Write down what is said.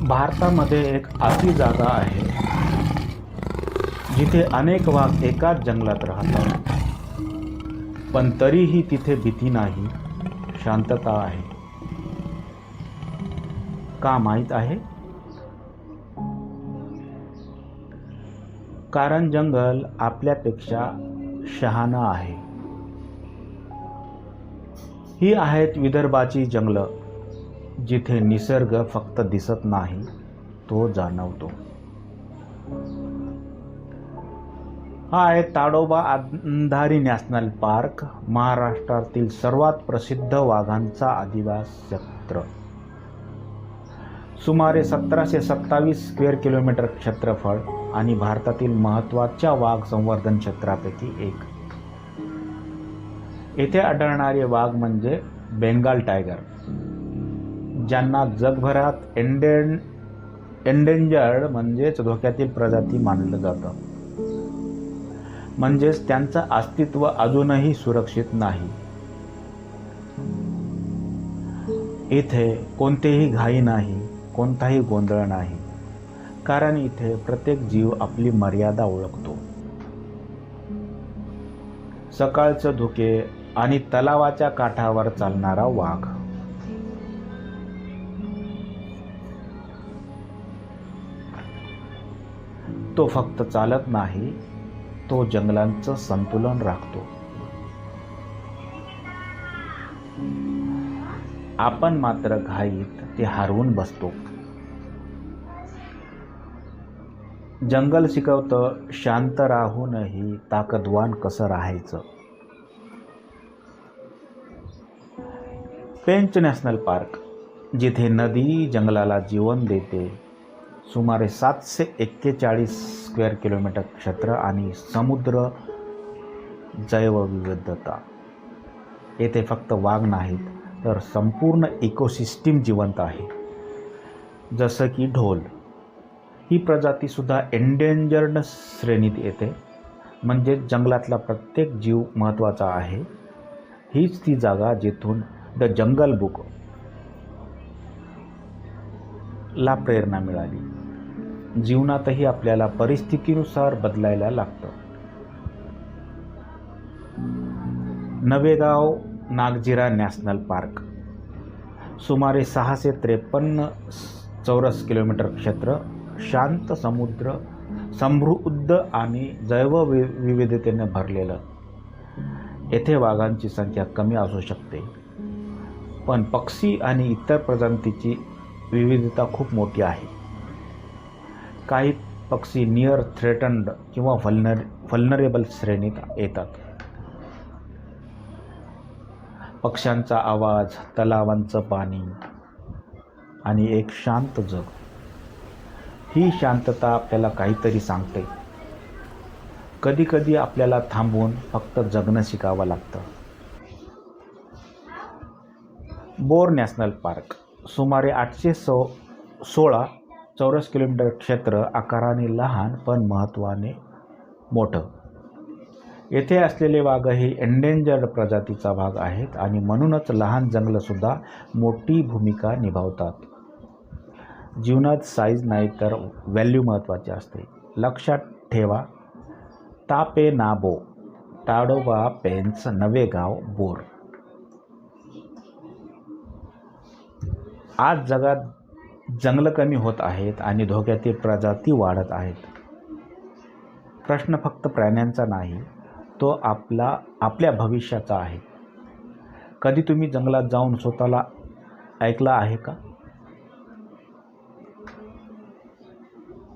भारतामध्ये एक अशी जागा आहे जिथे अनेक वाघ एकाच जंगलात राहतात, पण तरीही तिथे भीती नाही, शांतता आहे. का माहीत आहे? कारण जंगल आपल्यापेक्षा शहाणा आहे. ही आहेत विदर्भाची जंगलं, जिथे निसर्ग फक्त दिसत नाही, तो जाणवतो. हा आहे ताडोबा अंधारी नॅशनल पार्क, महाराष्ट्रातील सर्वात प्रसिद्ध वाघांचा अधिवास क्षेत्र. सुमारे 1727 स्क्वेअर किलोमीटर क्षेत्रफळ आणि भारतातील महत्त्वाच्या वाघ संवर्धन क्षेत्रापैकी एक. येथे आढळणारे वाघ म्हणजे बेंगाल टायगर, ज्यांना जगभरात एंडेंजर्ड म्हणजेच धोक्यातील प्रजाती मानलं जातं. म्हणजेच त्यांचं अस्तित्व अजूनही सुरक्षित नाही. इथे कोणतेही घाई नाही, कोणताही गोंधळ नाही, कारण इथे प्रत्येक जीव आपली मर्यादा ओळखतो. सकाळचं धुके आणि तलावाच्या काठावर चालणारा वाघ. तो फक्त चालत नाही, तो जंगलांचं संतुलन राखतो. आपण मात्र घाईत ते हरवून बसतो. जंगल शिकवतं शांत राहूनही ताकदवान कसं राहायचं. पेंच नॅशनल पार्क, जिथे नदी जंगलाला जीवन देते. सुमारे 741 स्क्वेअर किलोमीटर क्षेत्र आणि समुद्र जैवविविधता. येथे फक्त वाघ नाहीत, तर संपूर्ण इकोसिस्टीम जिवंत आहे. जसं की ढोल. ही प्रजातीसुद्धा एंडेंजर्ड श्रेणीत येते. म्हणजे जंगलातला प्रत्येक जीव महत्त्वाचा आहे. हीच ती जागा जिथून द जंगल बुक ला प्रेरणा मिळाली. जीवनातही आपल्याला परिस्थितीनुसार बदलायला लागतं. Navegaon Nagzira national park. सुमारे 653 चौरस किलोमीटर क्षेत्र, शांत समुद्र, समृद्ध आणि जैवविविधतेने भरलेलं. येथे वाघांची संख्या कमी असू शकते, पण पक्षी आणि इतर प्रजातींची विविधता खूप मोठी आहे. काही पक्षी नियर थ्रेटन्ड किंवा व्हल्नरेबल श्रेणीत येतात. पक्ष्यांचा आवाज, तलावांचं पाणी आणि एक शांत जग. ही शांतता आपल्याला काहीतरी सांगते. कधीकधी आपल्याला थांबून फक्त जगणं शिकावं लागतं. Bore national park. सुमारे 816 चौरस किलोमीटर क्षेत्र, आकाराने लहान पण महत्त्वाने मोठं. येथे असलेले वाघही एंडेंजर्ड प्रजातीचा भाग आहेत आणि म्हणूनच लहान जंगलंसुद्धा मोठी भूमिका निभावतात. जीवनात साईज नाही तर व्हॅल्यू महत्त्वाची असते. लक्षात ठेवा, तापेनाबो, ताडोबा, पेंच, नवेगाव, बोर. आज जगात जंगलं कमी होत आहेत आणि धोक्यातील प्रजाती वाढत आहेत. प्रश्न फक्त प्राण्यांचा नाही, तो आपल्या भविष्याचा आहे. कधी तुम्ही जंगलात जाऊन स्वतःला ऐकलं आहे का?